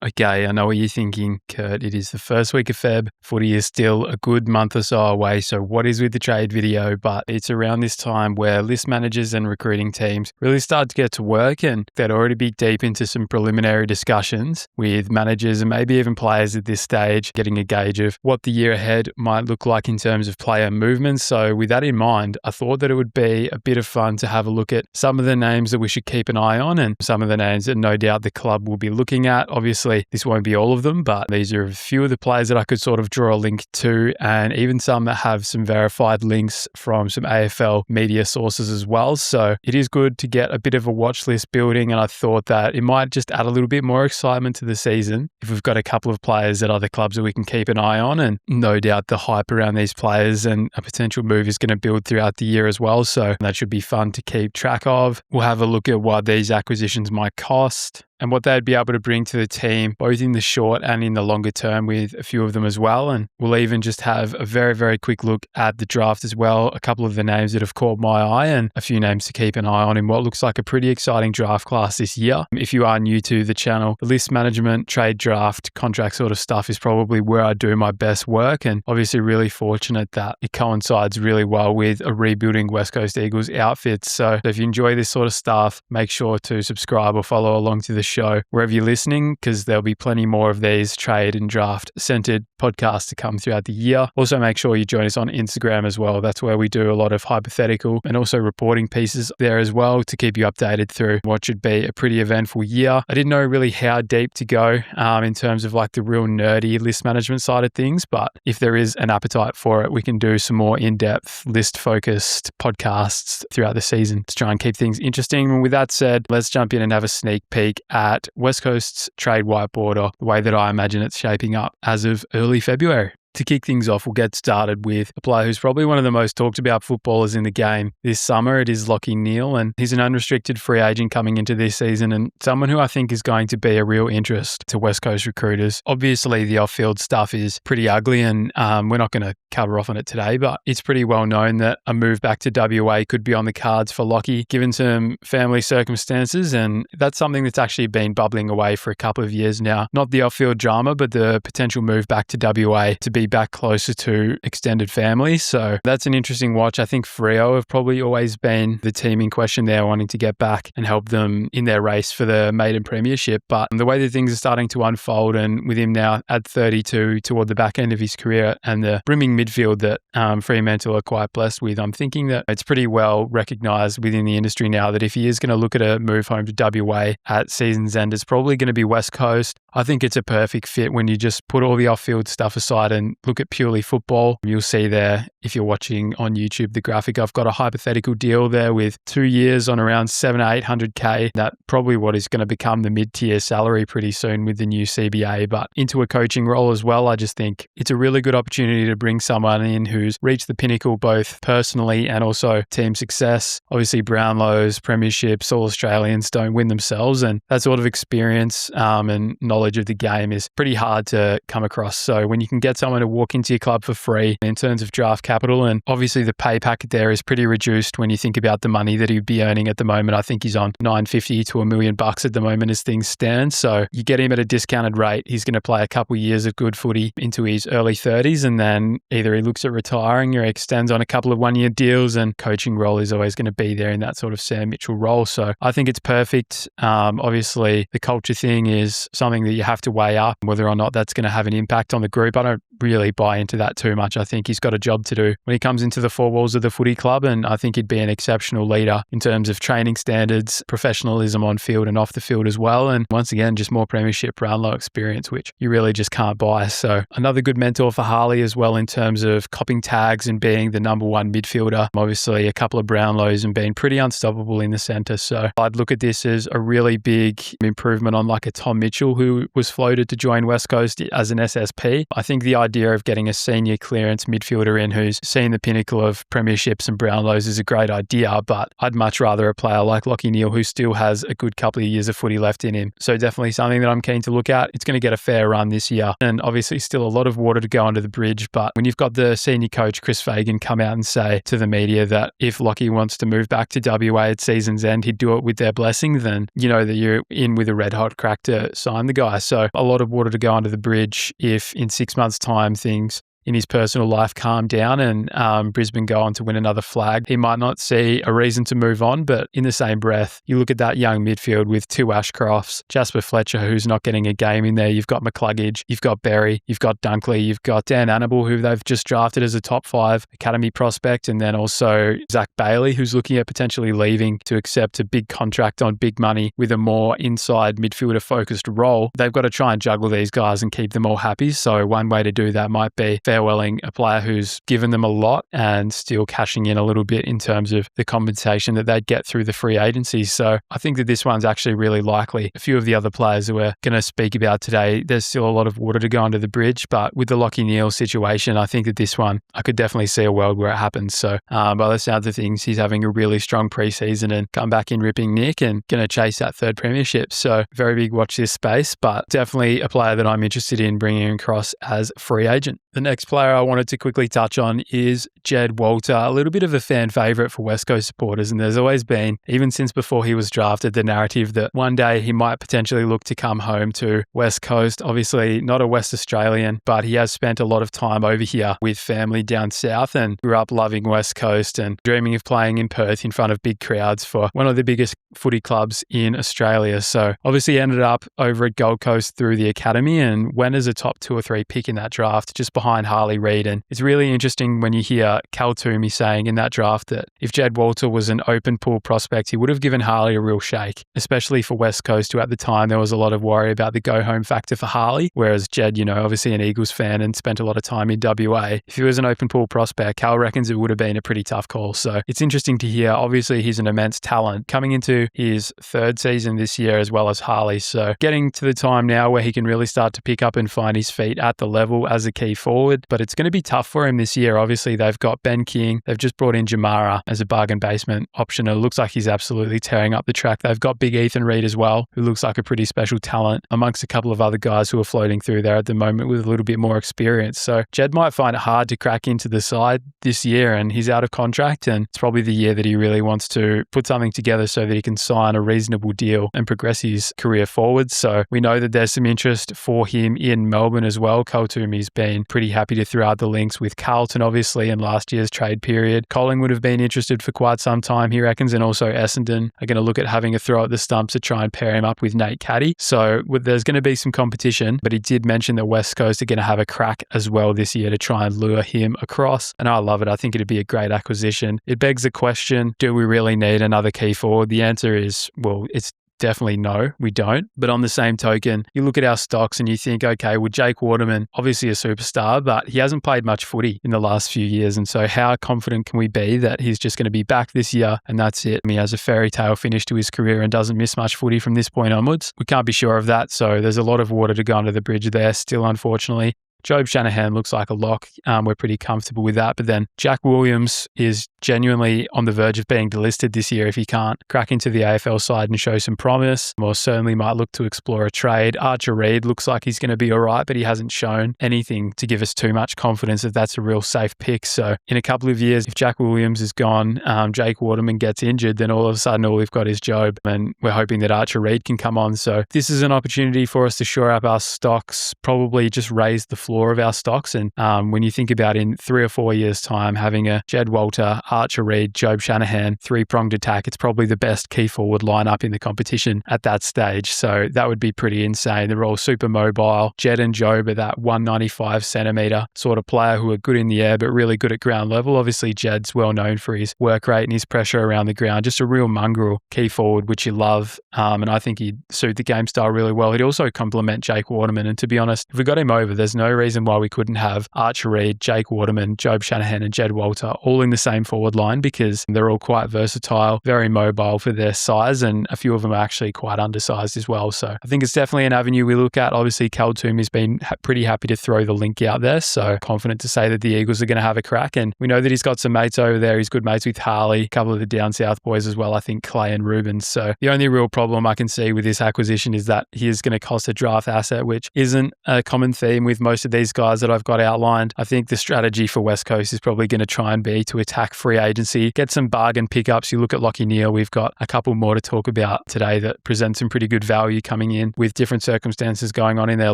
Okay, I know what you're thinking, Kurt. It is the first week of Feb. Footy is still a good month or so away, so what is with the trade video? But it's around this time where list managers and recruiting teams really start to get to work, and they'd already be deep into some preliminary discussions with managers and maybe even players at this stage, getting a gauge of what the year ahead might look like in terms of player movements. So with that in mind, I thought that it would be a bit of fun to have a look at some of the names that we should keep an eye on and some of the names that no doubt the club will be looking at. Obviously, this won't be all of them, but these are a few of the players that I could sort of draw a link to, and even some that have some verified links from some AFL media sources as well. So it is good to get a bit of a watch list building, and I thought that it might just add a little bit more excitement to the season if we've got a couple of players at other clubs that we can keep an eye on, and no doubt the hype around these players and a potential move is going to build throughout the year as well. So that should be fun to keep track of. We'll have a look at what these acquisitions might cost and what they'd be able to bring to the team, both in the short and in the longer term with a few of them as well. And we'll even just have a very, very quick look at the draft as well, a couple of the names that have caught my eye and a few names to keep an eye on in what looks like a pretty exciting draft class this year. If you are new to the channel, the list management, trade draft, contract sort of stuff is probably where I do my best work, and obviously really fortunate that it coincides really well with a rebuilding West Coast Eagles outfit. So if you enjoy this sort of stuff, make sure to subscribe or follow along to the show wherever you're listening, because there'll be plenty more of these trade and draft centered podcasts to come throughout the year. Also, make sure you join us on Instagram as well. That's where we do a lot of hypothetical and also reporting pieces there as well to keep you updated through what should be a pretty eventful year. I didn't know really how deep to go in terms of like the real nerdy list management side of things, but if there is an appetite for it, we can do some more in-depth list focused podcasts throughout the season to try and keep things interesting. And with that said, let's jump in and have a sneak peek at West Coast's trade whiteboard, or the way that I imagine it's shaping up as of early February. To kick things off, we'll get started with a player who's probably one of the most talked about footballers in the game this summer. It is Lachie Neale, and he's an unrestricted free agent coming into this season and someone who I think is going to be a real interest to West Coast recruiters. Obviously, the off-field stuff is pretty ugly, and we're not going to cover off on it today, but it's pretty well known that a move back to WA could be on the cards for Lachie, given some family circumstances, and that's something that's actually been bubbling away for a couple of years now. Not the off-field drama, but the potential move back to WA to be back closer to extended family. So that's an interesting watch. I think Freo have probably always been the team in question there, wanting to get back and help them in their race for the maiden premiership. But the way that things are starting to unfold, and with him now at 32 toward the back end of his career and the brimming midfield that Fremantle are quite blessed with, I'm thinking that it's pretty well recognised within the industry now that if he is going to look at a move home to WA at season's end, it's probably going to be West Coast. I think it's a perfect fit when you just put all the off-field stuff aside and look at purely football. You'll see there, if you're watching on YouTube, the graphic, I've got a hypothetical deal there with 2 years on around 700 to 800K. That probably what is going to become the mid-tier salary pretty soon with the new CBA, but into a coaching role as well. I just think it's a really good opportunity to bring someone in who's reached the pinnacle both personally and also team success. Obviously, Brownlows, premierships, all Australians don't win themselves, and that sort of experience and knowledge of the game is pretty hard to come across. So when you can get someone to walk into your club for free in terms of draft capital, and obviously the pay packet there is pretty reduced when you think about the money that he'd be earning at the moment. I think he's on $950 to $1 million at the moment as things stand. So you get him at a discounted rate. He's going to play a couple of years of good footy into his early 30s, and then either he looks at retiring or he extends on a couple of one-year deals, and coaching role is always going to be there in that sort of Sam Mitchell role. So I think it's perfect. Obviously, the culture thing is something that you have to weigh up, whether or not that's going to have an impact on the group. I don't really buy into that too much. I think he's got a job to do when he comes into the four walls of the footy club, and I think he'd be an exceptional leader in terms of training standards, professionalism on field and off the field as well, and once again, just more premiership Brownlow experience, which you really just can't buy. So another good mentor for Harley as well in terms of copping tags and being the number one midfielder. Obviously, a couple of Brownlows and being pretty unstoppable in the centre. So I'd look at this as a really big improvement on like a Tom Mitchell, who was floated to join West Coast as an SSP. I think the idea idea of getting a senior clearance midfielder in who's seen the pinnacle of premierships and Brownlows is a great idea, but I'd much rather a player like Lachie Neale who still has a good couple of years of footy left in him. So definitely something that I'm keen to look at. It's going to get a fair run this year, and obviously still a lot of water to go under the bridge, but when you've got the senior coach Chris Fagan come out and say to the media that if Lachie wants to move back to WA at season's end, he'd do it with their blessing, then you know that you're in with a red hot crack to sign the guy. So a lot of water to go under the bridge if in 6 months' time things in his personal life calm down and Brisbane go on to win another flag. He might not see a reason to move on, but in the same breath, you look at that young midfield with 2 Ashcrofts, Jasper Fletcher, who's not getting a game in there. You've got McCluggage, you've got Berry, you've got Dunkley, you've got Dan Annable, who they've just drafted as a top 5 academy prospect, and then also Zach Bailey, who's looking at potentially leaving to accept a big contract on big money with a more inside midfielder-focused role. They've got to try and juggle these guys and keep them all happy. So one way to do that might be farewelling a player who's given them a lot and still cashing in a little bit in terms of the compensation that they'd get through the free agency. So I think that this one's actually really likely. A few of the other players that we're going to speak about today, there's still a lot of water to go under the bridge, but with the Lachie Neale situation, I think that this one, I could definitely see a world where it happens. So by the sounds of things, he's having a really strong preseason and come back in ripping nick and going to chase that 3rd premiership. So very big watch this space, but definitely a player that I'm interested in bringing across as a free agent. The next player I wanted to quickly touch on is Jed Walter, a little bit of a fan favourite for West Coast supporters, and there's always been, even since before he was drafted, the narrative that one day he might potentially look to come home to West Coast. Obviously not a West Australian, but he has spent a lot of time over here with family down south and grew up loving West Coast and dreaming of playing in Perth in front of big crowds for one of the biggest footy clubs in Australia. So obviously ended up over at Gold Coast through the academy and went as a top 2 or 3 pick in that draft, just behind Harley Reid. And it's really interesting when you hear Cal Toomey saying in that draft that if Jed Walter was an open pool prospect, he would have given Harley a real shake, especially for West Coast, who at the time there was a lot of worry about the go-home factor for Harley, whereas Jed, you know, obviously an Eagles fan and spent a lot of time in WA. If he was an open pool prospect, Cal reckons it would have been a pretty tough call. So it's interesting to hear. Obviously, he's an immense talent coming into his 3rd season this year as well as Harley. So getting to the time now where he can really start to pick up and find his feet at the level as a key forward, but it's going to be tough for him this year. Obviously, they've got Ben King. They've just brought in Jamara as a bargain basement option. It looks like he's absolutely tearing up the track. They've got big Ethan Reid as well, who looks like a pretty special talent amongst a couple of other guys who are floating through there at the moment with a little bit more experience. So Jed might find it hard to crack into the side this year, and he's out of contract, and it's probably the year that he really wants to put something together so that he can sign a reasonable deal and progress his career forward. So we know that there's some interest for him in Melbourne as well. Cal Toomey's been pretty happy to throw out the links with Carlton, obviously, in last year's trade period. Collingwood have been interested for quite some time, he reckons, and also Essendon are going to look at having a throw at the stumps to try and pair him up with Nate Caddy. So there's going to be some competition, but he did mention that West Coast are going to have a crack as well this year to try and lure him across. And I love it. I think it'd be a great acquisition. It begs the question, do we really need another key forward? The answer is, well, it's definitely no, we don't. But on the same token, you look at our stocks and you think, okay, well, Jake Waterman, obviously a superstar, but he hasn't played much footy in the last few years. And so how confident can we be that he's just going to be back this year and that's it? He has a fairy tale finish to his career and doesn't miss much footy from this point onwards. We can't be sure of that. So there's a lot of water to go under the bridge there still, unfortunately. Job Shanahan looks like a lock. We're pretty comfortable with that. But then Jack Williams is genuinely on the verge of being delisted this year if he can't crack into the AFL side and show some promise, or certainly might look to explore a trade. Archer Reid looks like he's going to be all right, but he hasn't shown anything to give us too much confidence that that's a real safe pick. So in a couple of years, if Jack Williams is gone, Jake Waterman gets injured, then all of a sudden all we've got is Job, and we're hoping that Archer Reid can come on. So this is an opportunity for us to shore up our stocks, probably just raise the floor of our stocks. And when you think about in 3 or 4 years' time, having a Jed Walter, Archer Reid, Job Shanahan, 3-pronged attack, it's probably the best key forward lineup in the competition at that stage. So that would be pretty insane. They're all super mobile. Jed and Job are that 195 centimetre sort of player who are good in the air, but really good at ground level. Obviously, Jed's well known for his work rate and his pressure around the ground. Just a real mongrel key forward, which you love. And I think he'd suit the game style really well. He'd also complement Jake Waterman. And to be honest, if we got him over, there's no reason why we couldn't have Archer Reed, Jake Waterman, Job Shanahan and Jed Walter all in the same forward line, because they're all quite versatile, very mobile for their size, and a few of them are actually quite undersized as well. So I think it's definitely an avenue we look at. Obviously, Cal Toom has been pretty happy to throw the link out there, so confident to say that the Eagles are going to have a crack. And we know that he's got some mates over there. He's good mates with Harley, a couple of the down south boys as well, I think Clay and Rubens. So the only real problem I can see with this acquisition is that he is going to cost a draft asset, which isn't a common theme with most of these guys that I've got outlined. I think the strategy for West Coast is probably going to try and be to attack free agency, get some bargain pickups. You look at Lachie Neale, we've got a couple more to talk about today that present some pretty good value coming in with different circumstances going on in their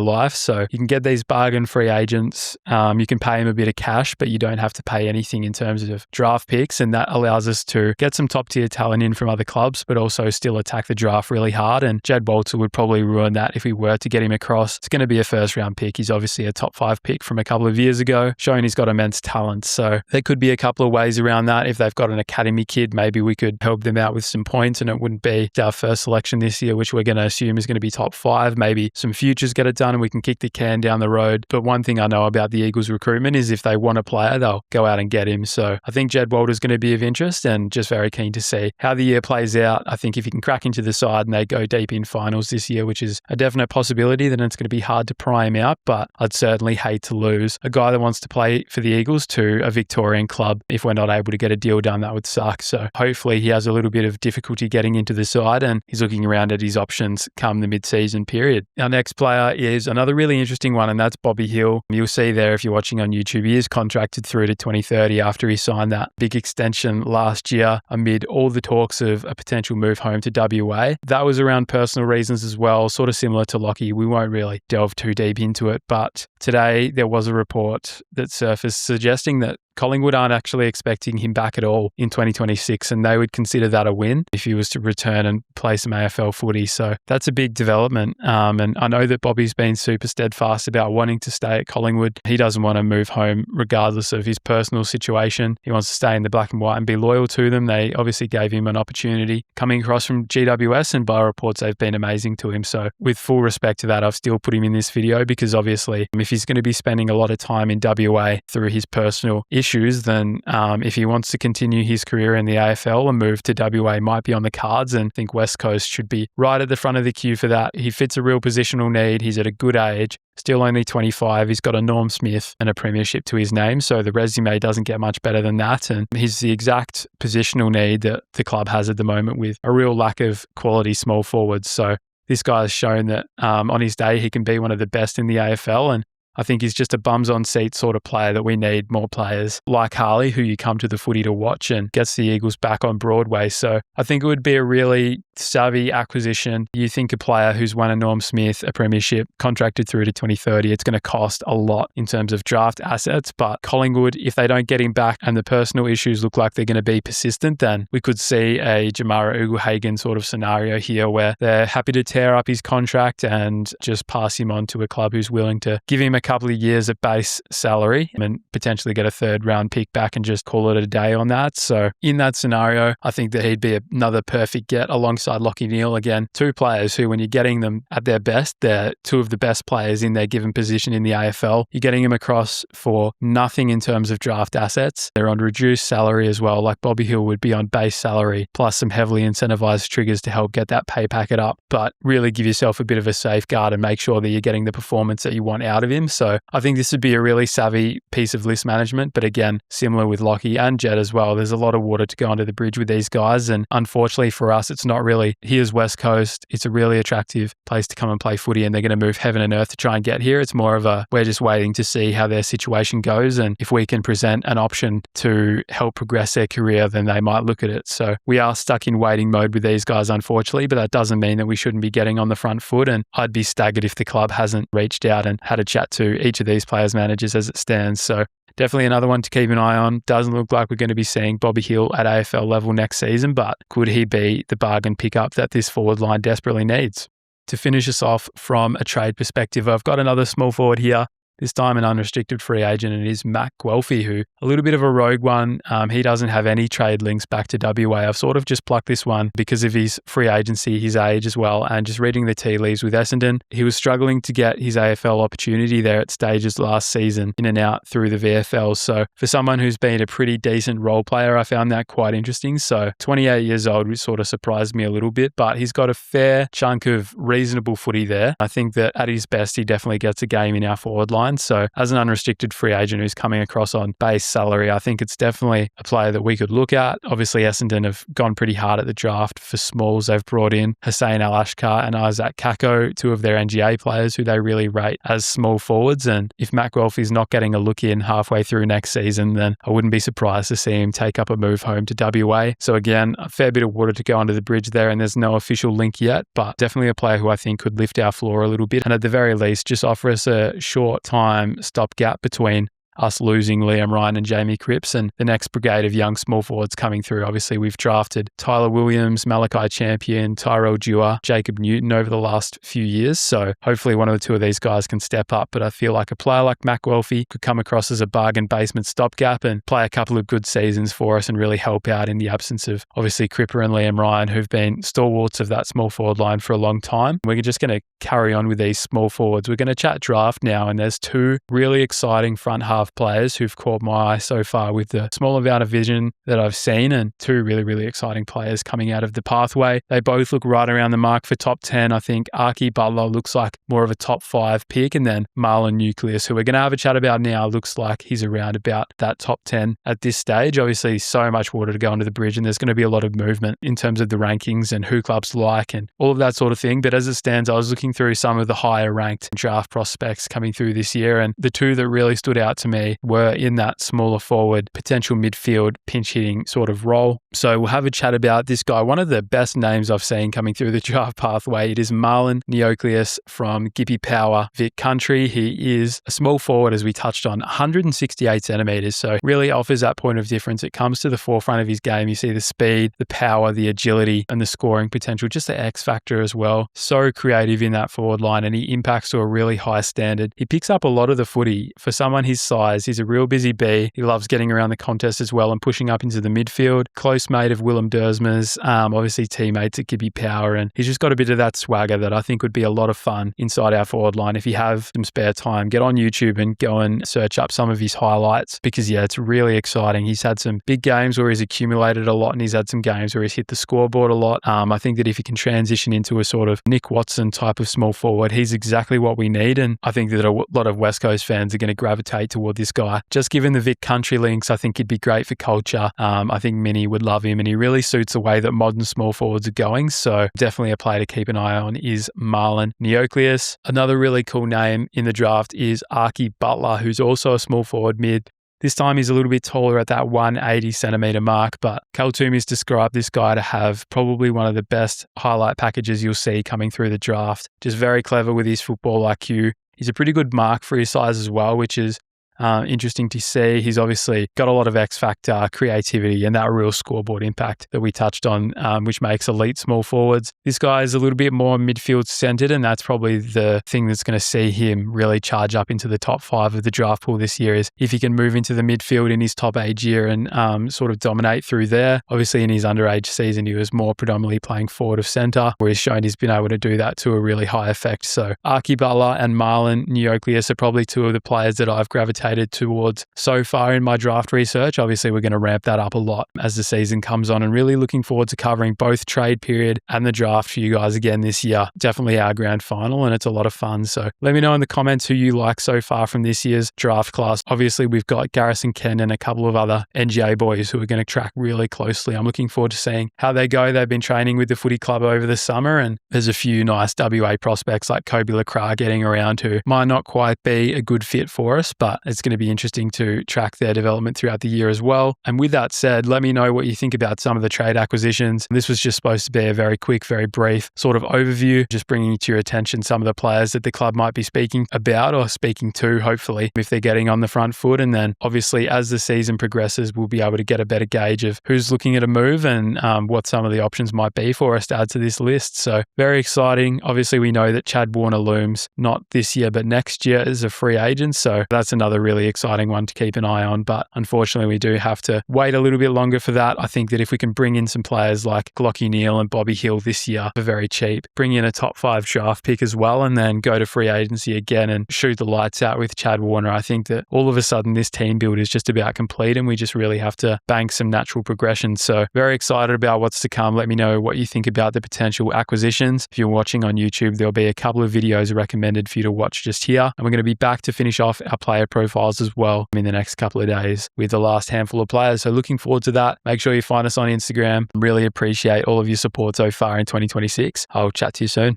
life. So you can get these bargain free agents. You can pay them a bit of cash, but you don't have to pay anything in terms of draft picks. And that allows us to get some top tier talent in from other clubs, but also still attack the draft really hard. And Jed Walter would probably ruin that if we were to get him across. It's going to be a first round pick. He's obviously a top 5 pick from a couple of years ago, showing he's got immense talent. So there could be a couple of ways around that. If they've got an academy kid, maybe we could help them out with some points and it wouldn't be our first selection this year, which we're going to assume is going to be top 5. Maybe some futures get it done and we can kick the can down the road. But one thing I know about the Eagles recruitment is if they want a player, they'll go out and get him. So I think Jed Walter is going to be of interest and just very keen to see how the year plays out. I think if he can crack into the side and they go deep in finals this year, which is a definite possibility, then it's going to be hard to pry him out. But I'd certainly hate to lose a guy that wants to play for the Eagles to a Victorian club. If we're not able to get a deal done, that would suck. So hopefully he has a little bit of difficulty getting into the side and he's looking around at his options come the mid-season period. Our next player is another really interesting one, and that's Bobby Hill. You'll see there if you're watching on YouTube, he is contracted through to 2030 after he signed that big extension last year amid all the talks of a potential move home to WA. That was around personal reasons as well, sort of similar to Lachie. We won't really delve too deep into it, but today there was a report that surfaced suggesting that Collingwood aren't actually expecting him back at all in 2026, and they would consider that a win if he was to return and play some AFL footy. So that's a big development. And I know that Bobby's been super steadfast about wanting to stay at Collingwood. He doesn't want to move home regardless of his personal situation. He wants to stay in the black and white and be loyal to them. They obviously gave him an opportunity coming across from GWS, and by reports, they've been amazing to him. So with full respect to that, I've still put him in this video because obviously if he's going to be spending a lot of time in WA through his personal issues, then if he wants to continue his career in the AFL and move to WA might be on the cards, and I think West Coast should be right at the front of the queue for that. He fits a real positional need. He's at a good age, still only 25. He's got a Norm Smith and a premiership to his name, so the resume doesn't get much better than that, and he's the exact positional need that the club has at the moment with a real lack of quality small forwards. So this guy has shown that on his day he can be one of the best in the AFL, and I think he's just a bums on seats sort of player that we need more players like Harley, who you come to the footy to watch and gets the Eagles back on Broadway. So I think it would be a really savvy acquisition. You think a player who's won a Norm Smith, a premiership, contracted through to 2030, it's going to cost a lot in terms of draft assets. But Collingwood, if they don't get him back and the personal issues look like they're going to be persistent, then we could see a Jamara Ugle-Hagan sort of scenario here where they're happy to tear up his contract and just pass him on to a club who's willing to give him a couple of years at base salary and potentially get a 3rd round pick back and just call it a day on that. So in that scenario, I think that he'd be another perfect get alongside Lachie Neale. Again, 2 players who, when you're getting them at their best, they're 2 of the best players in their given position in the AFL. You're getting them across for nothing in terms of draft assets. They're on reduced salary as well. Like Bobby Hill would be on base salary plus some heavily incentivized triggers to help get that pay packet up, but really give yourself a bit of a safeguard and make sure that you're getting the performance that you want out of him. So I think this would be a really savvy piece of list management. But again, similar with Lachie and Jed as well, there's a lot of water to go under the bridge with these guys. And unfortunately for us, it's not really, here's West Coast. It's a really attractive place to come and play footy, and they're going to move heaven and earth to try and get here. It's more of a, we're just waiting to see how their situation goes. And if we can present an option to help progress their career, then they might look at it. So we are stuck in waiting mode with these guys, unfortunately, but that doesn't mean that we shouldn't be getting on the front foot. And I'd be staggered if the club hasn't reached out and had a chat to each of these players' managers as it stands. So definitely another one to keep an eye on. Doesn't look like we're going to be seeing Bobby Hill at AFL level next season, but could he be the bargain pickup that this forward line desperately needs? To finish us off from a trade perspective, I've got another small forward here. This time an unrestricted free agent, and it is Matt Guelphy, who a little bit of a rogue one. He doesn't have any trade links back to WA. I've sort of just plucked this one because of his free agency, his age as well, and just reading the tea leaves with Essendon. He was struggling to get his AFL opportunity there at stages last season, in and out through the VFL. So for someone who's been a pretty decent role player, I found that quite interesting. So 28 years old, which sort of surprised me a little bit, but he's got a fair chunk of reasonable footy there. I think that at his best, he definitely gets a game in our forward line. So as an unrestricted free agent who's coming across on base salary, I think it's definitely a player that we could look at. Obviously, Essendon have gone pretty hard at the draft for smalls. They've brought in Hussein Al-Ashkar and Isaac Kako, two of their NGA players who they really rate as small forwards. And if Matt Guelphy's not getting a look in halfway through next season, then I wouldn't be surprised to see him take up a move home to WA. So again, a fair bit of water to go under the bridge there, and there's no official link yet, but definitely a player who I think could lift our floor a little bit, and at the very least just offer us a short time stopgap between us losing Liam Ryan and Jamie Cripps and the next brigade of young small forwards coming through. Obviously, we've drafted Tyler Williams, Malachi Champion, Tyrell Dewar, Jacob Newton over the last few years. So hopefully one of the two of these guys can step up. But I feel like a player like Matt Guelphy could come across as a bargain basement stopgap and play a couple of good seasons for us and really help out in the absence of obviously Cripper and Liam Ryan, who've been stalwarts of that small forward line for a long time. We're just going to carry on with these small forwards. We're going to chat draft now, and there's two really exciting front half players who've caught my eye so far with the small amount of vision that I've seen, and two really, really exciting players coming out of the pathway. They both look right around the mark for top 10. I think Archie Butler looks like more of a top 5 pick, and then Marlon Nucleus, who we're going to have a chat about now, looks like he's around about that top 10 at this stage. Obviously, so much water to go under the bridge, and there's going to be a lot of movement in terms of the rankings and who clubs like and all of that sort of thing. But as it stands, I was looking through some of the higher ranked draft prospects coming through this year, and the two that really stood out to me were in that smaller forward, potential midfield, pinch hitting sort of role. So we'll have a chat about this guy. One of the best names I've seen coming through the draft pathway. It is Marlon Neocleus from Gippy Power, Vic Country. He is a small forward, as we touched on, 168 centimetres. So really offers that point of difference. It comes to the forefront of his game. You see the speed, the power, the agility, and the scoring potential, just the X factor as well. So creative in that forward line, and he impacts to a really high standard. He picks up a lot of the footy. For someone his size, he's a real busy bee. He loves getting around the contest as well and pushing up into the midfield. Close mate of Willem Dersma's, obviously teammates at Gippy Power, and he's just got a bit of that swagger that I think would be a lot of fun inside our forward line. If you have some spare time, get on YouTube and go and search up some of his highlights, because yeah, it's really exciting. He's had some big games where he's accumulated a lot, and he's had some games where he's hit the scoreboard a lot. I think that if he can transition into a sort of Nick Watson type of small forward, he's exactly what we need, and I think that a lot of West Coast fans are going to gravitate toward this guy. Just given the Vic Country links, I think he'd be great for culture. I think many would love him, and he really suits the way that modern small forwards are going. So definitely a player to keep an eye on is Marlon Neocleus. Another really cool name in the draft is Archie Butler, who's also a small forward mid. This time he's a little bit taller at that 180 centimetre mark, but Cal Toomey's described this guy to have probably one of the best highlight packages you'll see coming through the draft. Just very clever with his football IQ. He's a pretty good mark for his size as well, which is interesting to see. He's obviously got a lot of X factor, creativity, and that real scoreboard impact that we touched on, which makes elite small forwards. This guy is a little bit more midfield centered, and that's probably the thing that's going to see him really charge up into the top 5 of the draft pool this year, is if he can move into the midfield in his top age year and sort of dominate through there. Obviously in his underage season, he was more predominantly playing forward of center, where he's shown he's been able to do that to a really high effect. So Archie Butler and Marlon Neocleus are probably two of the players that I've gravitated towards so far in my draft research. Obviously, we're going to ramp that up a lot as the season comes on, and really looking forward to covering both trade period and the draft for you guys again this year. Definitely our grand final, and it's a lot of fun. So let me know in the comments who you like so far from this year's draft class. Obviously, we've got Garrison Ken and a couple of other NGA boys who are going to track really closely. I'm looking forward to seeing how they go. They've been training with the footy club over the summer, and there's a few nice WA prospects like Kobe Lacra getting around who might not quite be a good fit for us, but it's it's going to be interesting to track their development throughout the year as well. And with that said, let me know what you think about some of the trade acquisitions. This was just supposed to be a very quick, very brief sort of overview, just bringing to your attention some of the players that the club might be speaking about or speaking to, hopefully, if they're getting on the front foot. And then obviously as the season progresses, we'll be able to get a better gauge of who's looking at a move and what some of the options might be for us to add to this list. So very exciting. Obviously, we know that Chad Warner looms not this year, but next year as a free agent. So that's another really exciting one to keep an eye on. But unfortunately, we do have to wait a little bit longer for that. I think that if we can bring in some players like Lachie Neale and Bobby Hill this year for very cheap, bring in a top 5 draft pick as well, and then go to free agency again and shoot the lights out with Chad Warner, I think that all of a sudden this team build is just about complete and we just really have to bank some natural progression. So very excited about what's to come. Let me know what you think about the potential acquisitions. If you're watching on YouTube, there'll be a couple of videos recommended for you to watch just here. And we're going to be back to finish off our player profiles as well in the next couple of days with the last handful of players. So looking forward to that. Make sure you find us on Instagram. Really appreciate all of your support so far in 2026. I'll chat to you soon.